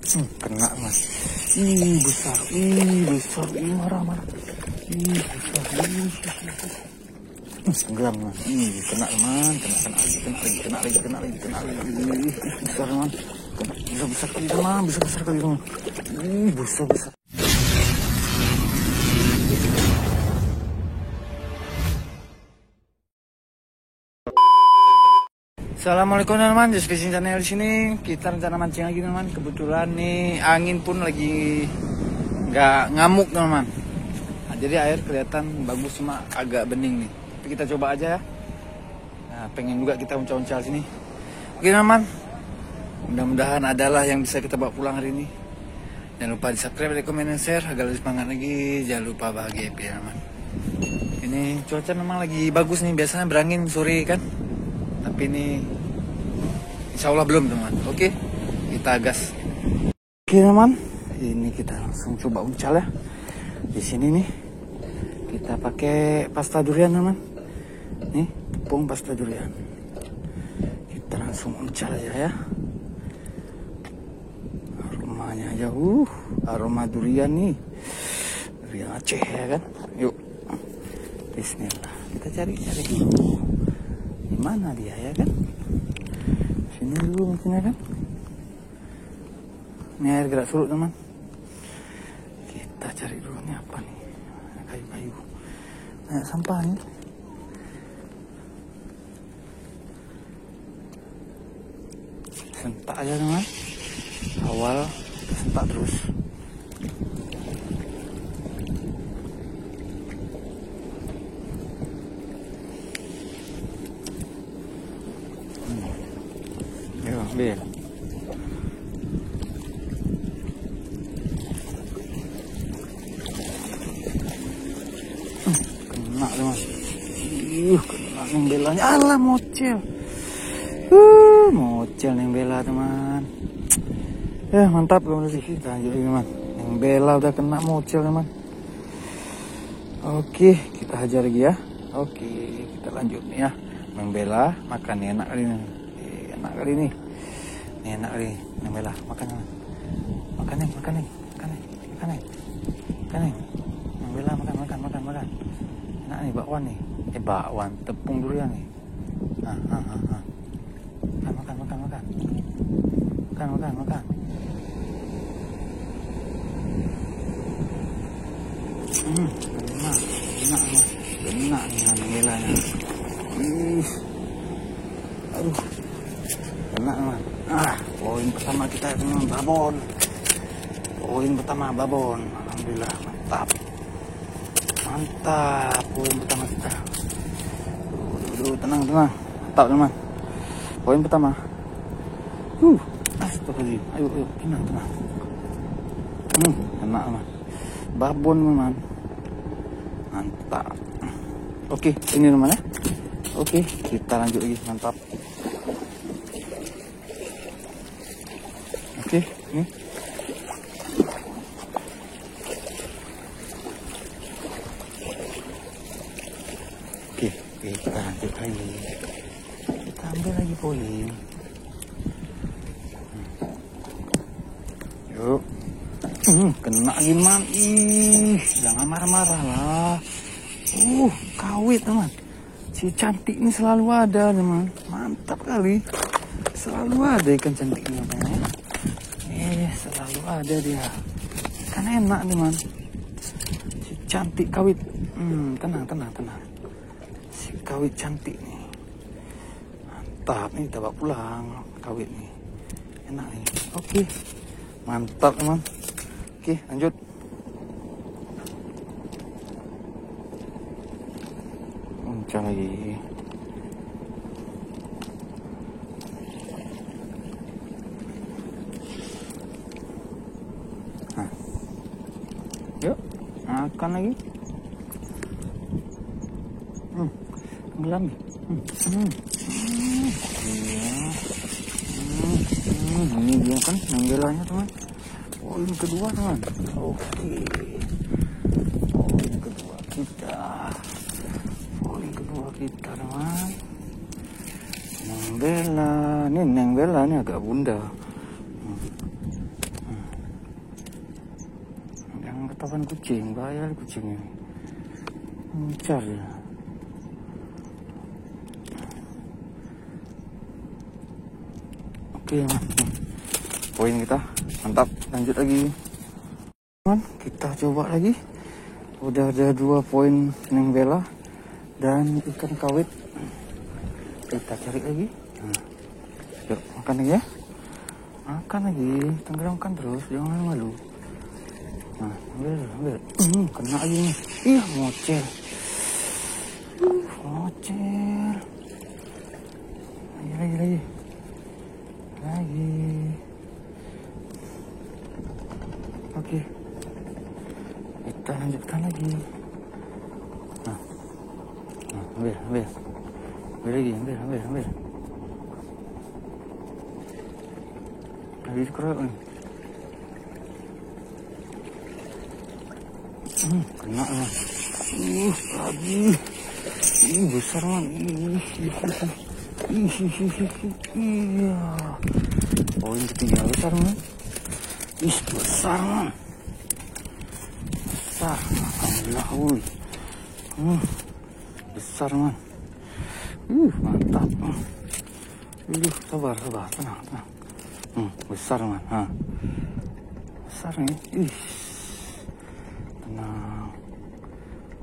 Kena mas. Ih besar, marah. Ih besar, tenggelam mas. Ih kena teman, kena lagi. Ih besar teman. Bisa besar kali teman, Ih besar. Assalamualaikum teman-teman, Just Fishing Channel di sini. Kita rencana mancing lagi teman. Kebetulan nih angin pun lagi nggak ngamuk teman. Nah, jadi air kelihatan bagus cuma agak bening nih. Tapi kita coba aja ya. Nah, pengen juga kita uncal-uncal sini. Oke teman. Mudah-mudahan adalah yang bisa kita bawa pulang hari ini. Jangan lupa di subscribe, like, comment, dan share agar lebih semangat lagi. Jangan lupa bahagia ya teman. Ini cuaca memang lagi bagus nih. Biasanya berangin sore kan. Tapi ini insya Allah belum teman. Oke, kita gas. Oke teman, ini kita langsung coba uncal ya. Di sini nih kita pakai pasta durian teman. Nih tepung pasta durian. Kita langsung uncal aja ya. Aromanya aja, aroma durian nih. Durian Aceh ya kan. Yuk, Bismillah. Kita cari dulu. Di mana dia ya kan? Sini dulu mungkin ya kan? Ini air gerak surut teman. Kita cari dulu ini apa nih? Kayu-kayu. Banyak sampah nih. Sentak aja teman. Awal kita sentak terus. Ambil. Kena teman. Kena yang belanya. Alah mocel. Mocel yang bela teman. Mantap kamu sih. Kita lanjut teman. Yang bela udah kena mocel teman. Oke, kita hajar lagi ya. Oke, kita lanjut nih ya. Yang bela makan enak kali ini. Enak kali ini. Enak kali yang bela, makan nih. Yang bela makan. Enak nih bakwan nih. Bakwan tepung durian nih. Makan. Enak nih yang belanya. Aduh. Kena teman. Poin pertama kita teman babon. Alhamdulillah mantap. Poin pertama kita. Tenang. Mantap teman. Poin pertama. Astagfirullahaladzim. Ayo tenang. Kena teman. Babon teman. Mantap. Oke, ini teman ya. Oke, kita lanjut lagi. Mantap. Oke, ini. Oke, kita lanjut lagi. Kita ambil lagi poin. Yuk. Kena gimana? Jangan marah-marah lah. Kawit teman. Si cantik ini selalu ada teman. Mantap kali. Selalu ada ikan cantiknya teman. Selalu ada dia. Kan enak teman. Si cantik kawit. Tenang. Si kawit cantik nih. Mantap nih, kita bawa pulang kawit nih. Enak nih. Oke. Mantap teman. Oke, lanjut. Uncal lagi. Yuk, makan lagi. Tenggelam nih. Ini dia kan yang belanya teman. Poin kedua teman. Oke. Poin kedua kita teman. Neng bela ini agak bunda. tatapan kucing, bahaya kucing ini. Mencar ya. Oke, poin kita mantap. Lanjut lagi, teman. Kita coba lagi. Udah ada 2 poin neng bela dan ikan kawit. Kita cari lagi. Nah, yuk makan lagi ya. Makan lagi, tenggelamkan terus, jangan malu. Nah, ambil. Kena lagi nih. Ih, mocel. Mocel. Lagi. Oke. Kita lanjutkan lagi. Nah, ambil. Ambil. Habis kerap nih. Kena lah. Lagi. Besar man. Iya. Poin ketiga besar man. Besar man. Besar. Alhamdulillah. Besar man. Mantap. Sabar, tenang. Besar man. Besar nih. Tenang.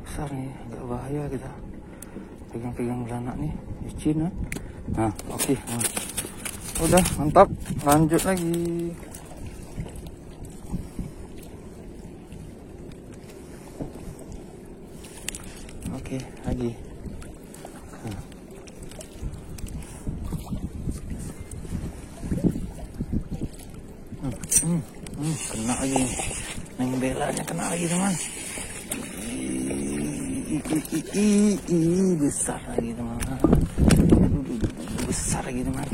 Besar nih, agak bahaya kita pegang beranak nih, licin kan. Nah, oke. Udah mantap, lanjut lagi. Oke, lagi. Kena lagi. Neng belanya kena lagi, teman. Besar lagi, teman. Besar lagi, teman.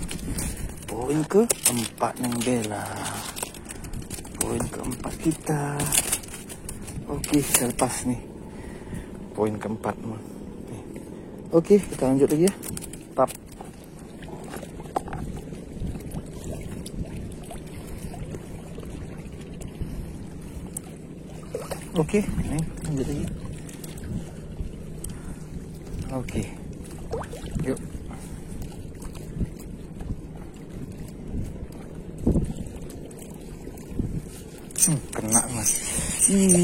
Poin ke-4 neng bela. Poin ke-4 kita. Oke, kita lepas nih. Poin ke-4, teman. Oke, kita lanjut lagi ya. Tap. Oke, nih lanjut lagi. Oke, yuk. Kena mas.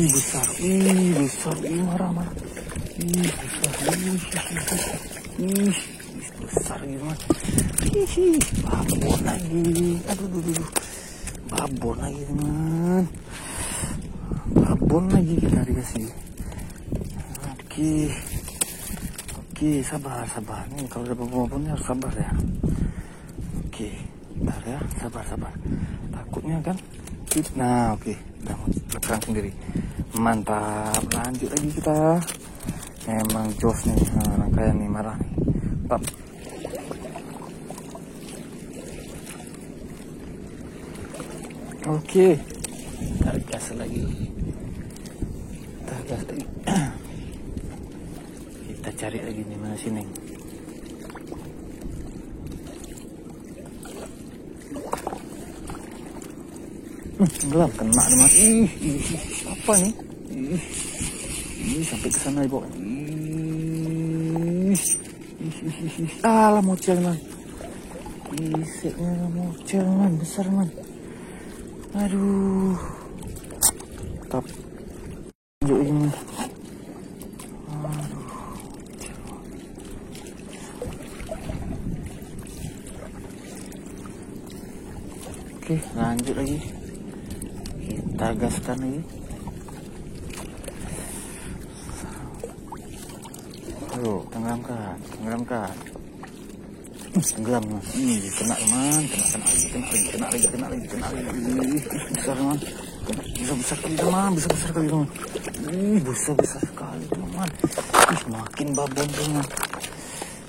Besar. Marah. Besar gitu mas. Babon lagi. Aduh. Babon lagi teman. Babon lagi kita dikasih. Oke, sabar. Nih kalau dapat babonnya harus sabar ya. Oke, bentar ya, sabar. Takutnya kan. Nah, oke, udah lepas sendiri. Mantap, lanjut lagi kita. Emang jos nih, rangkaian nih marah nih. Tap. Oke, kita gas lagi. Kita cari lagi nih, mana sini. Gelap, kena teman. Apa nih? Sampai ke sana ibu. Alah mocel man. Iseknya mocel man, besar man. Aduh. Tap. Tunjuk ini. Aduh. Oke, lanjut lagi. Kita gaskan lagi. Aduh, tenggelamkan. Tenggelam. Kena teman, kena lagi. Besar teman. Besar kali teman. Besar sekali teman. Makin babon teman.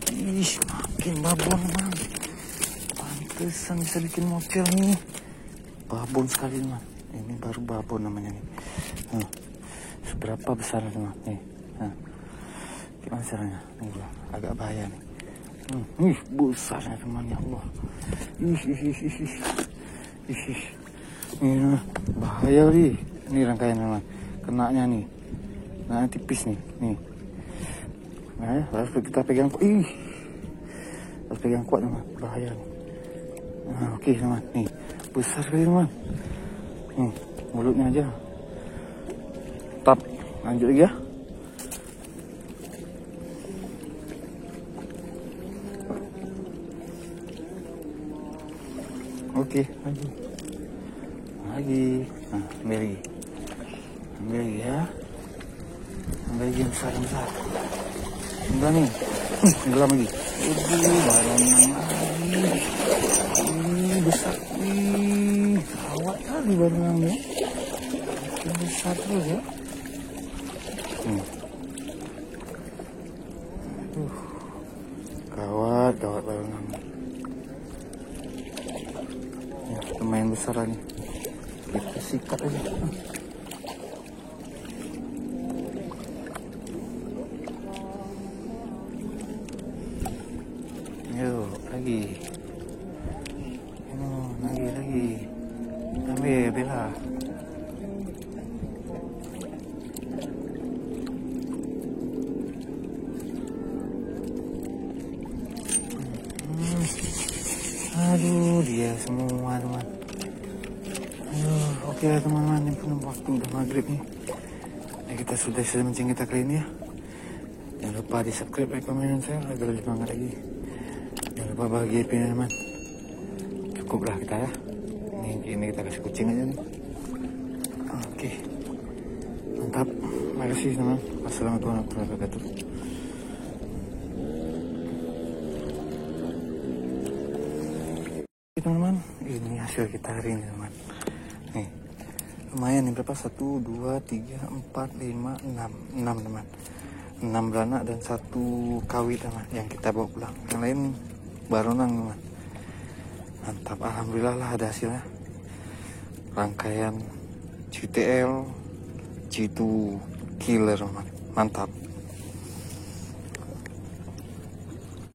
Makin babon teman. Pantesan bisa bikin mocel nih. Babon sekali teman. Ini baru babon namanya nih. Seberapa besar teman nih. Gimana caranya? Nih agak bahaya nih. Besarnya teman, ya Allah. Ini bahaya nih. Ini rangkaian teman. kenanya nih. Nah, tipis nih. Nah, harus kita pegang. Harus pegang kuat teman, bahaya nih. Nah, oke teman, nih besar sekali teman. Nih mulutnya aja. Tap, lanjut lagi ya. Oke, lagi. Nah, ambil lagi ya. Ambil lagi yang besar. Enggak nih. Tenggelam lagi. Baronang lagi. Besar. Kawat kali baronangnya. Besar terus ya. Kawat baronangnya. Ya, lumayan besar nih. Kita sikat aja. Yuk, lagi. Lagi. Ambil, bela. Aduh, dia semua teman. Oke lah teman-teman, ini pun waktu udah maghrib nih. Nah, kita sudah mancing kita kali ini ya. Jangan lupa di subscribe, like, komen, dan share agar lebih semangat lagi. Jangan lupa bahagia teman. Cukuplah kita ya. Ini kita kasih kucing aja nih. Oke. Mantap. Makasih teman. Wassalamualaikum warahmatullahi wabarakatuh. Teman-teman, ini hasil kita hari ini teman. Nih, lumayan nih, berapa? 1, 2, 3, 4, 5, 6 teman. 6 beranak dan 1 kawit teman yang kita bawa pulang. Yang lain baronang teman. Mantap, alhamdulillah lah ada hasilnya. Rangkaian GTL G2 Killer teman. Mantap.